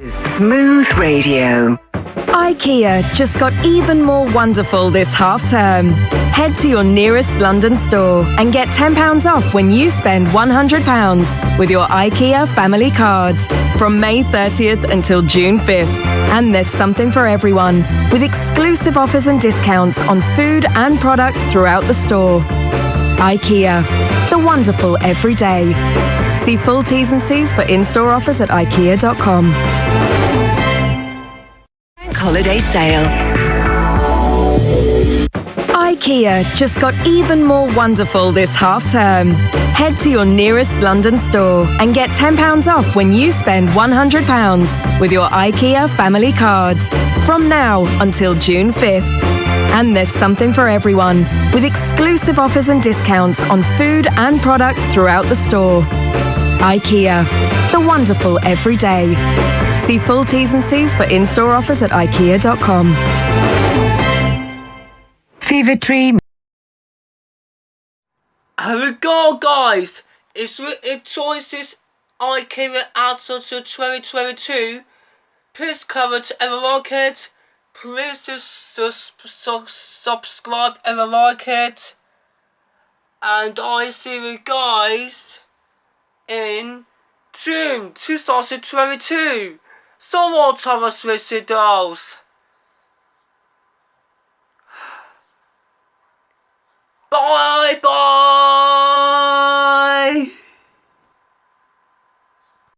Smooth Radio. Ikea just got even more wonderful this half term. Head to your nearest London store and get £10 off when you spend £100 with your Ikea family cards from May 30th until June 5th. And there's something for everyone with exclusive offers and discounts on food and products throughout the store. Ikea, the wonderful every day. See full T's and C's for in-store offers at ikea.com. Holiday sale. Ikea just got even more wonderful this half term. Head to your nearest London store and get £10 off when you spend £100 with your Ikea family cards from now until June 5th. And there's something for everyone with exclusive offers and discounts on food and products throughout the store. Ikea, the wonderful every day. See full T's and C's for in-store offers at ikea.com. Fever Tree. Here we go, guys. It's written choices Ikea Adverts For 2022. Please cover to ever like it. Please subscribe ever like it. And I see you guys in June 2022. So more Thomas Dolls. Bye bye.